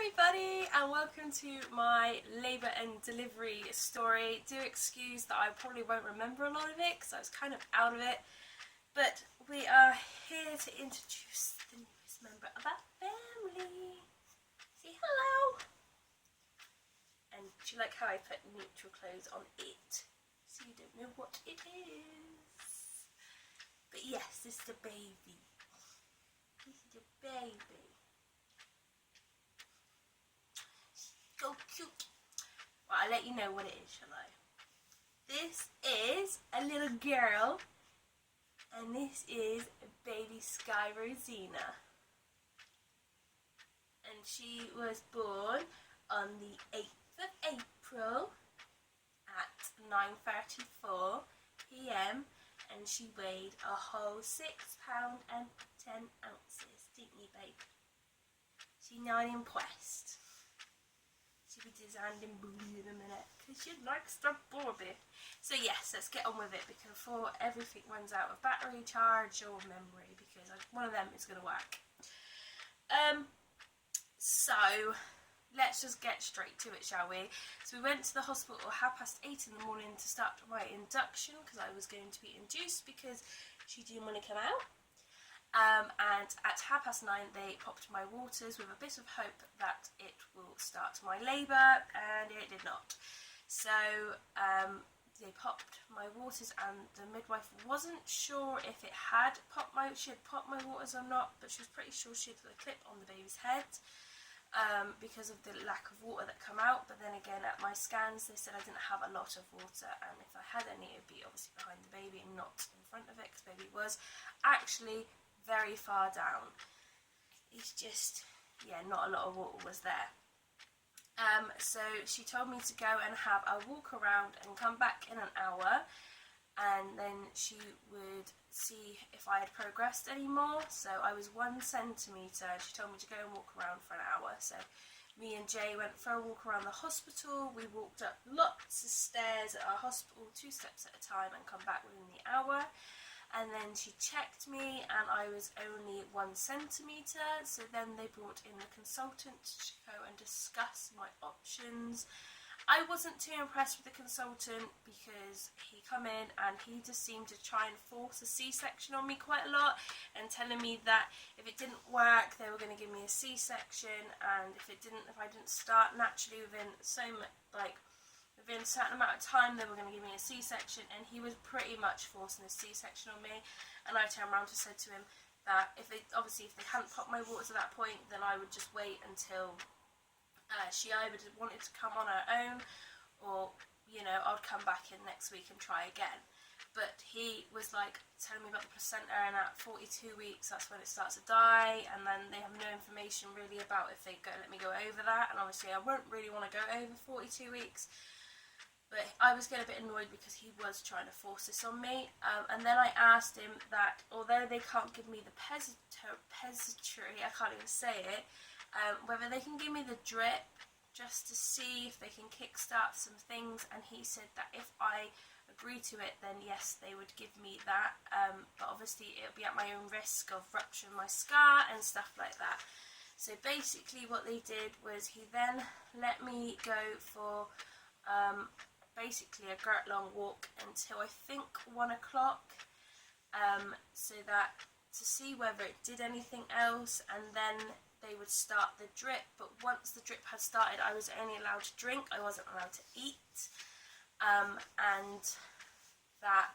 everybody and welcome to my labour and delivery story. Do excuse that I probably won't remember a lot of it because I was kind of out of it, but we are here to introduce the newest member of our family. Say hello! And do you like how I put neutral clothes on it so you don't know what it is? But yes, this is the baby. This is the baby. So cute. Well, I'll let you know what it is, shall I? This is a little girl, and this is baby Skye Rosina. And she was born on the 8th of April at 9:34 p.m. and she weighed a whole £6 and 10 ounces, didn't you, babe? She's not impressed. She'll be designing booty in a minute because she likes the booty. So yes, let's get on with it before everything runs out of battery, charge or memory, because one of them is going to work. So let's just get straight to it, shall we? So we went to the hospital at 8:30 in the morning to start my induction because I was going to be induced because she didn't want to come out. And at 9:30 they popped my waters with a bit of hope that it will start my labour, and it did not. So they popped my waters, and the midwife wasn't sure if she had popped my waters or not, but she was pretty sure she had put a clip on the baby's head because of the lack of water that come out. But then again, at my scans they said I didn't have a lot of water, and if I had any it would be obviously behind the baby and not in front of it, because baby was actually very far down. It's just, yeah, not a lot of water was there. So she told me to go and have a walk around and come back in an hour, and then she would see if I had progressed anymore. So I was 1 centimetre. She told me to go and walk around for an hour. So me and Jay went for a walk around the hospital. We walked up lots of stairs at our hospital, 2 steps at a time, and come back within the hour. And then she checked me and I was only 1 centimetre, so then they brought in the consultant to go and discuss my options. I wasn't too impressed with the consultant because he come in and he just seemed to try and force a C-section on me quite a lot, and telling me that if it didn't work they were going to give me a C-section, and if I didn't start naturally within within a certain amount of time they were going to give me a C-section, and he was pretty much forcing a C-section on me. And I turned around and said to him that if they hadn't popped my waters at that point, then I would just wait until she either wanted to come on her own, or I'd come back in next week and try again. But he was like telling me about the placenta, and at 42 weeks that's when it starts to die, and then they have no information really about if they let me go over that, and obviously I won't really want to go over 42 weeks. But I was getting a bit annoyed because he was trying to force this on me. And then I asked him that although they can't give me the pesitry, I can't even say it, whether they can give me the drip just to see if they can kickstart some things. And he said that if I agree to it, then yes, they would give me that. But obviously it would be at my own risk of rupturing my scar and stuff like that. So basically what they did was he then let me go for basically a long walk until I think 1 o'clock, so that to see whether it did anything else, and then they would start the drip. But once the drip had started I was only allowed to drink, I wasn't allowed to eat, and that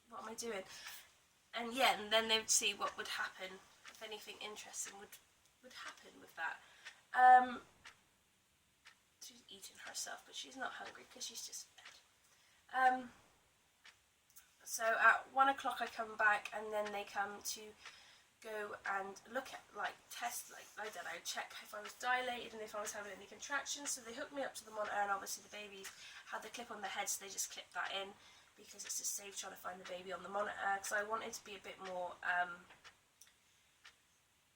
what am I doing? And yeah, and then they would see what would happen, if anything interesting would happen with that. She's eating herself, but she's not hungry because she's just fed. So at 1 o'clock I come back, and then they come to go and look at, test, I don't know, check if I was dilated and if I was having any contractions. So they hooked me up to the monitor, and obviously the baby had the clip on the head, so they just clipped that in because it's just safe trying to find the baby on the monitor, because I wanted to be a bit more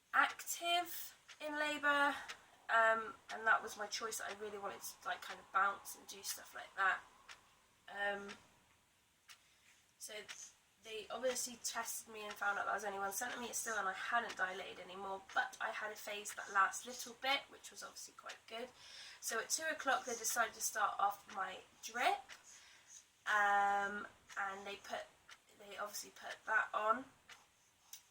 active in labour, and that was my choice, that I really wanted to kind of bounce and do stuff like that. So they obviously tested me and found out that I was only 1 centimetre still and I hadn't dilated anymore, but I had a phase that last little bit, which was obviously quite good. So at 2 o'clock they decided to start off my drip, and they obviously put that on,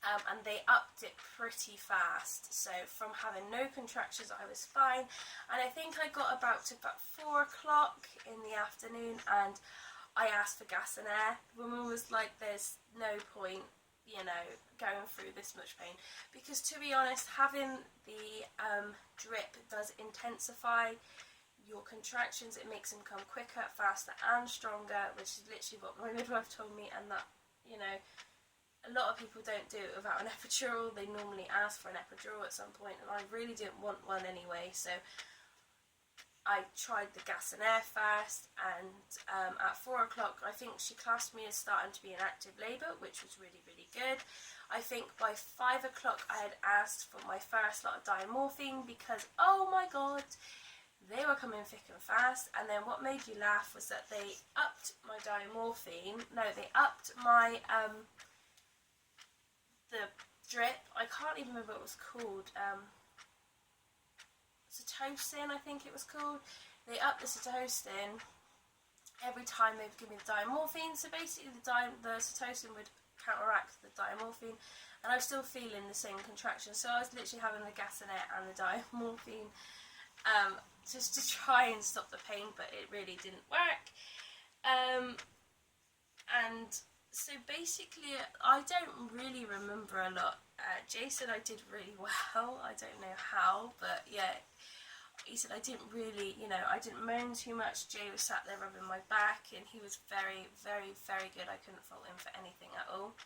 and they upped it pretty fast. So from having no contractions I was fine, and I think I got about 4 o'clock in the afternoon and I asked for gas and air. The woman was like, there's no point, you know, going through this much pain, because to be honest, having the drip does intensify your contractions. It makes them come quicker, faster and stronger, which is literally what my midwife told me, and that, you know, a lot of people don't do it without an epidural. They normally ask for an epidural at some point, and I really didn't want one anyway, so I tried the gas and air first, and at 4 o'clock I think she classed me as starting to be in active labour, which was really, really good. I think by 5 o'clock I had asked for my first lot of diamorphine, because oh my god, they were coming thick and fast. And then what made you laugh was that they upped my diamorphine, no, they upped my the drip. I can't even remember what it was called, Cytosine, I think it was called. They upped the Cytosine every time they would give me the diamorphine. So basically the Cytosine would counteract the diamorphine, and I was still feeling the same contractions. So I was literally having the gas and air and the diamorphine just to try and stop the pain, but it really didn't work. And so basically I don't really remember a lot. Jay said I did really well. I don't know how, but yeah, he said I didn't really, you know, I didn't moan too much. Jay was sat there rubbing my back, and he was very, very, very good. I couldn't fault him for anything at all.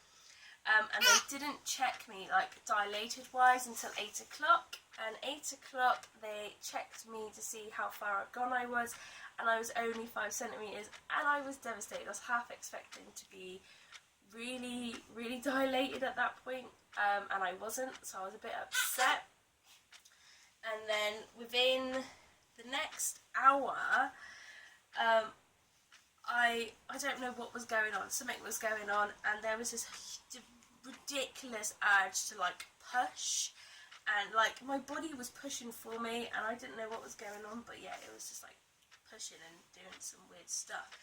And they didn't check me like dilated wise until 8 o'clock, and 8 o'clock they checked me to see how far gone I was, and I was only 5 centimetres, and I was devastated. I was half expecting to be really, really dilated at that point, and I wasn't, so I was a bit upset. And then within the next hour, I don't know what was going on. Something was going on, and there was this ridiculous urge to like push, and like my body was pushing for me, and I didn't know what was going on, but yeah, it was just like pushing and doing some weird stuff.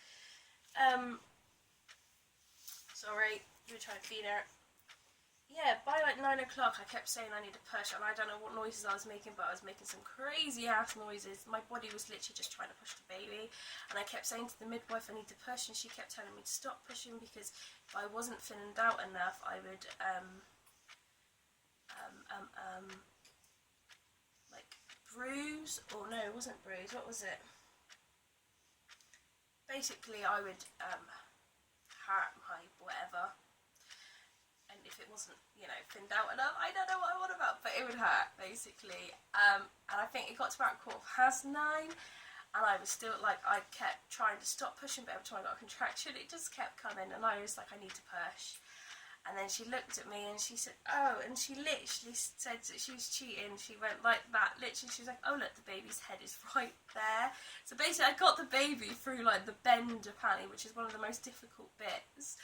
Sorry, you were trying to feed her. Yeah, by like 9 o'clock I kept saying I need to push, and I don't know what noises I was making, but I was making some crazy ass noises. My body was literally just trying to push the baby, and I kept saying to the midwife I need to push, and she kept telling me to stop pushing, because if I wasn't thinned out enough I would like bruise, or no, it wasn't bruise, what was it? Basically I would hurt my whatever. And if it wasn't, you know, thinned out enough, I don't know what I'm on about, but it would hurt, basically. And I think it got to about 9:15, and I was still, like, I kept trying to stop pushing, but every time I got a contraction, it just kept coming, and I was like, I need to push. And then she looked at me, and she said, oh, and she literally said that she was cheating. She went like that, literally, she was like, oh, look, the baby's head is right there. So basically, I got the baby through, like, the bend, apparently, which is one of the most difficult bits,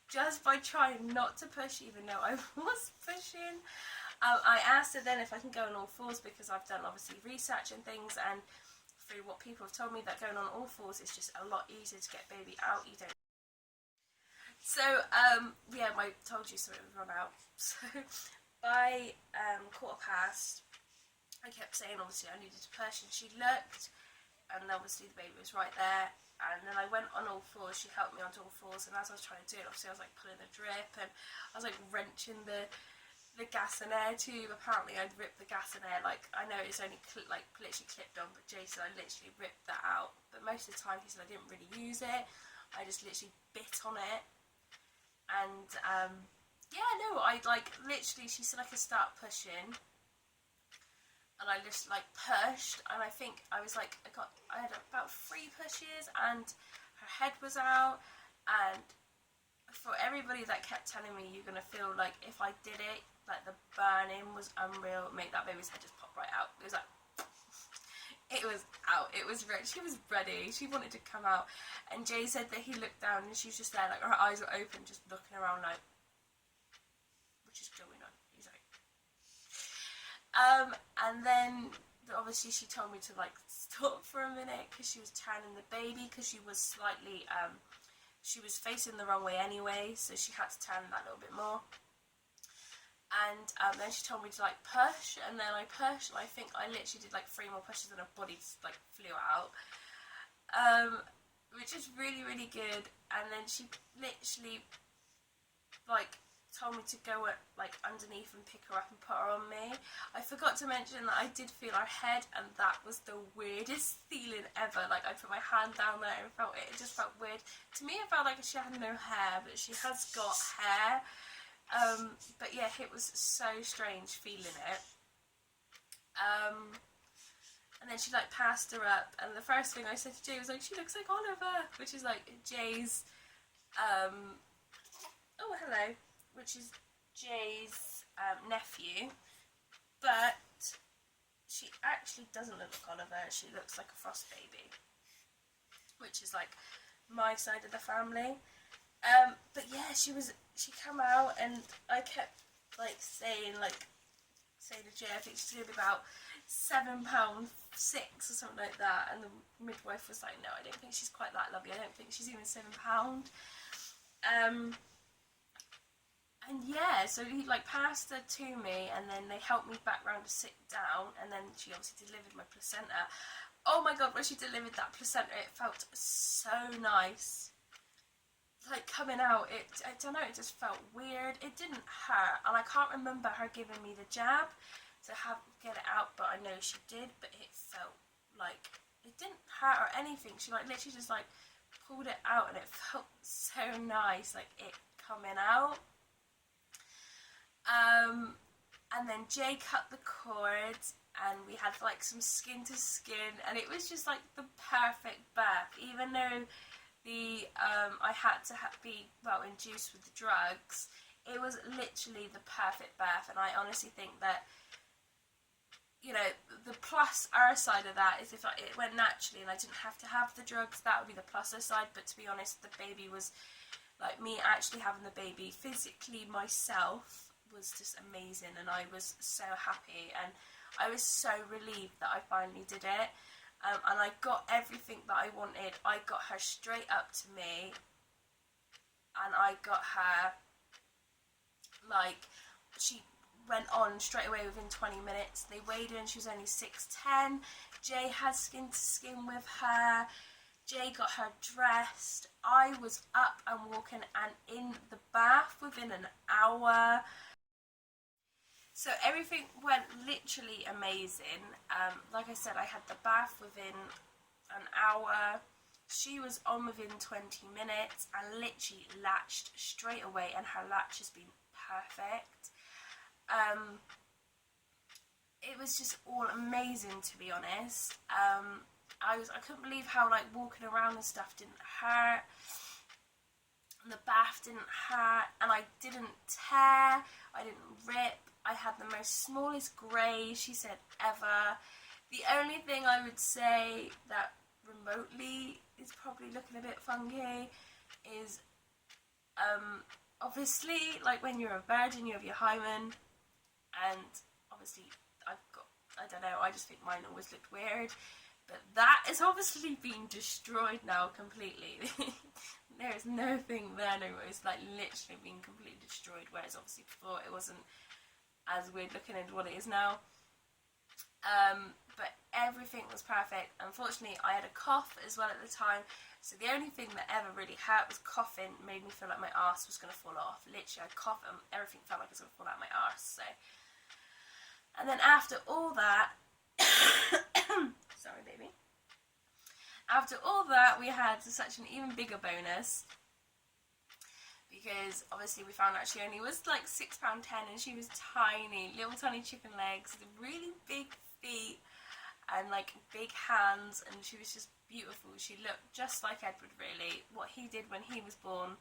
just by trying not to push, even though I was pushing. I asked her then if I can go on all fours, because I've done obviously research and things, and through what people have told me, that going on all fours is just a lot easier to get baby out. You don't. So yeah, I told you so it would run out. So by 15:15, I kept saying obviously I needed to push, and she looked, and obviously the baby was right there. And then I went on all fours, she helped me onto all fours, and as I was trying to do it, obviously I was like pulling the drip, and I was like wrenching the gas and air tube. Apparently I'd ripped the gas and air, like, I know it's only like literally clipped on, but Jay said I literally ripped that out. But most of the time he said I didn't really use it, I just literally bit on it. And yeah, no, I like literally, she said I could start pushing, and I just like pushed, and I think I was like, I had about 3 pushes, and her head was out. And for everybody that kept telling me you're gonna feel like if I did it, like the burning was unreal, make that baby's head just pop right out. It was like, It was out. It was ready. She was ready. She wanted to come out. And Jay said that he looked down and she was just there, like her eyes were open, just looking around like, which is going on. He's like, and then obviously she told me to like stop for a minute because she was turning the baby because she was slightly, she was facing the wrong way anyway, so she had to turn that a little bit more. And then she told me to like push, and then I pushed, and I think I literally did like 3 more pushes and her body just like flew out, which is really, really good. And then she literally like told me to go like underneath and pick her up and put her on me. I forgot to mention that I did feel her head, and that was the weirdest feeling ever. Like I put my hand down there and felt it. It just felt weird. To me it felt like she had no hair, but she has got hair. But yeah, it was so strange feeling it. And then she like passed her up, and the first thing I said to Jay was like, she looks like Oliver, which is like Jay's, oh hello, which is Jay's nephew, but she actually doesn't look like Oliver, she looks like a Frost baby, which is like my side of the family. But yeah, she came out, and I kept like saying to Jay, I think she's gonna be about £7.6 or something like that, and the midwife was like, no, I don't think she's quite that lovely, I don't think she's even £7. And yeah, so he like passed her to me, and then they helped me back round to sit down, and then she obviously delivered my placenta. Oh my god, when she delivered that placenta, it felt so nice. Like coming out, I don't know, it just felt weird. It didn't hurt, and I can't remember her giving me the jab to get it out, but I know she did. But it felt like it didn't hurt or anything. She like literally just like pulled it out, and it felt so nice, like it coming out. And then Jay cut the cord, and we had like some skin to skin, and it was just like the perfect birth, even though I had to be induced with the drugs. It was literally the perfect birth, and I honestly think that, you know, the plus our side of that is if it went naturally and I didn't have to have the drugs, that would be the plus side. But to be honest, the baby was like, me actually having the baby physically myself was just amazing, and I was so happy, and I was so relieved that I finally did it. And I got everything that I wanted. I got her straight up to me, and I got her, like, she went on straight away within 20 minutes. They weighed her, and she was only 6'10". Jay had skin to skin with her. Jay got her dressed. I was up and walking and in the bath within an hour. So everything went literally amazing. Like I said, I had the bath within an hour. She was on within 20 minutes and literally latched straight away, and her latch has been perfect. It was just all amazing, to be honest. I couldn't believe how like walking around and stuff didn't hurt. And the bath didn't hurt, and I didn't tear, I didn't rip. I had the most smallest grey, she said, ever. The only thing I would say that remotely is probably looking a bit funky is, obviously, like when you're a virgin, you have your hymen, and obviously I don't know, I just think mine always looked weird. But that is obviously been destroyed now completely. There is nothing there anymore. It's like literally been completely destroyed, whereas obviously before it wasn't as weird looking as what it is now. But everything was perfect. Unfortunately, I had a cough as well at the time, so the only thing that ever really hurt was coughing. Made me feel like my arse was going to fall off. Literally, I coughed and everything felt like it was going to fall out of my arse. So, and then after all that, sorry baby. After all that, we had such an even bigger bonus, because obviously we found out she only was like £6.10, and she was tiny, little tiny chicken legs, really big feet, and like big hands, and she was just beautiful. She looked just like Edward, really, what he did when he was born.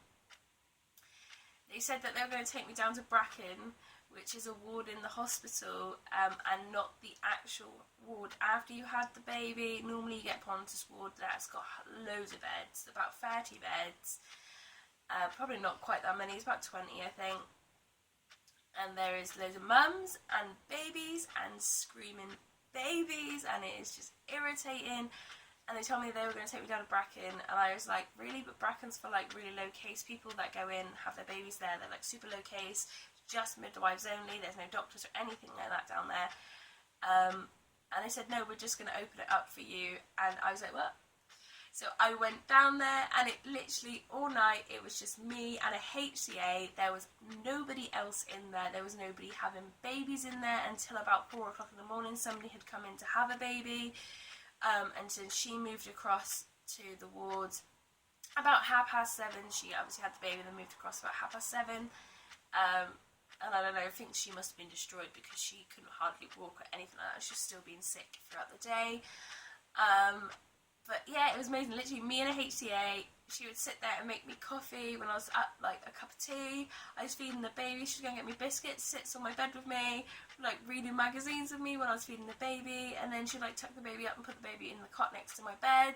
They said that they were going to take me down to Bracken which is a ward in the hospital, and not the actual ward after you had the baby. Normally you get put onto this ward that's got loads of beds, about 30 beds, probably not quite that many, it's about 20 I think, and there is loads of mums and babies and screaming babies, and it is just irritating. And they told me they were going to take me down to Bracken, and I was like, really? But Bracken's for like really low case people that go in, have their babies there. They're like super low case, just midwives only. There's no doctors or anything like that down there. And they said, no, we're just going to open it up for you. And I was like, what? So I went down there, and it literally all night it was just me and a HCA. There was nobody else in there. There was nobody having babies in there until about 4 o'clock in the morning. Somebody had come in to have a baby. And so she moved across to the ward about 7:30. She obviously had the baby, then moved across about 7:30. And I don't know, I think she must have been destroyed because she couldn't hardly walk or anything like that. She was still being sick throughout the day. But yeah, it was amazing. Literally, me and a HCA, she would sit there and make me coffee when I was at, like, a cup of tea. I was feeding the baby. She was going to get me biscuits, sits on my bed with me, like, reading magazines with me when I was feeding the baby. And then she'd, like, tuck the baby up and put the baby in the cot next to my bed.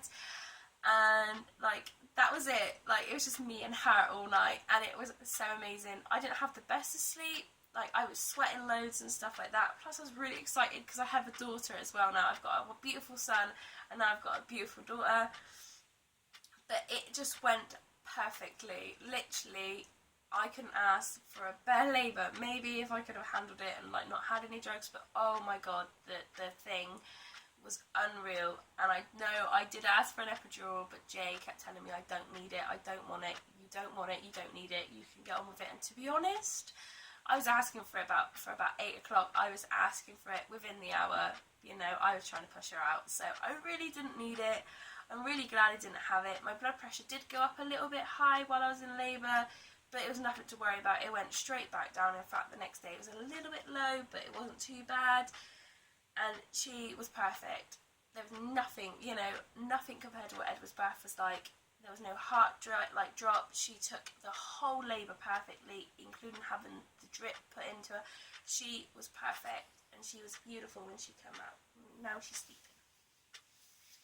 And, like, that was it. Like, it was just me and her all night. And it was so amazing. I didn't have the best of sleep. Like, I was sweating loads and stuff like that. Plus, I was really excited because I have a daughter as well now. I've got a beautiful son, and now I've got a beautiful daughter. But it just went perfectly. Literally, I couldn't ask for a better labour. Maybe if I could have handled it and, like, not had any drugs, but oh my god, the thing was unreal. And I know I did ask for an epidural, but Jay kept telling me, I don't need it, I don't want it, you don't want it, you don't need it, you can get on with it. And to be honest, I was asking for about 8 o'clock. I was asking for it within the hour. You know, I was trying to push her out. So I really didn't need it. I'm really glad I didn't have it. My blood pressure did go up a little bit high while I was in labour, but it was nothing to worry about. It went straight back down. In fact, the next day it was a little bit low, but it wasn't too bad. And she was perfect. There was nothing, you know, nothing compared to what Edward's birth was like. There was no heart drop. She took the whole labour perfectly, including having the drip put into her. She was perfect, and she was beautiful when she came out. Now she's sleeping.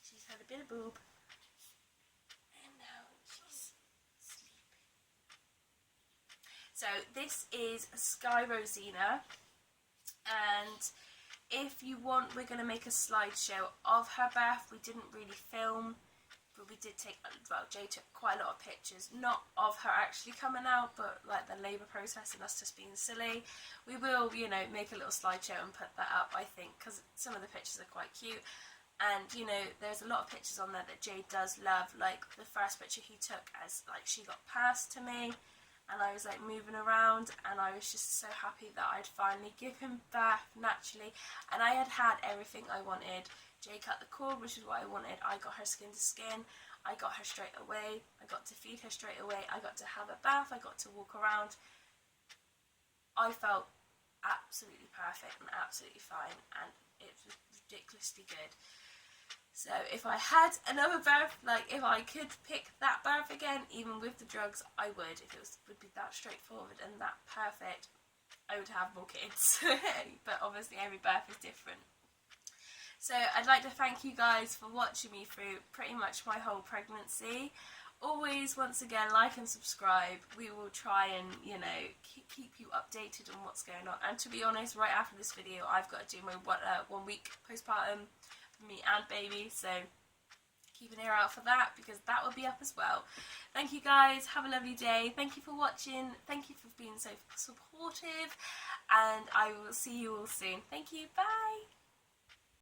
She's had a bit of boob, and now she's sleeping. So this is Skye Rosina, and if you want, we're going to make a slideshow of her birth. We didn't really film, but we did take, well, Jay took quite a lot of pictures, not of her actually coming out, but like the labour process and us just being silly. We will, you know, make a little slideshow and put that up, I think, because some of the pictures are quite cute. And, you know, there's a lot of pictures on there that Jay does love, like the first picture he took as, like, she got passed to me, and I was, like, moving around, and I was just so happy that I'd finally given birth naturally, and I had had everything I wanted. Jay cut the cord, which is what I wanted. I got her skin to skin. I got her straight away. I got to feed her straight away. I got to have a bath. I got to walk around. I felt absolutely perfect and absolutely fine, and it was ridiculously good. So if I had another birth, like if I could pick that birth again, even with the drugs, I would. If it would be that straightforward and that perfect, I would have more kids. But obviously every birth is different. So I'd like to thank you guys for watching me through pretty much my whole pregnancy. Always, once again, like and subscribe. We will try and, you know, keep you updated on what's going on. And to be honest, right after this video, I've got to do my 1 week postpartum for me and baby. So keep an ear out for that, because that will be up as well. Thank you guys. Have a lovely day. Thank you for watching. Thank you for being so supportive. And I will see you all soon. Thank you. Bye.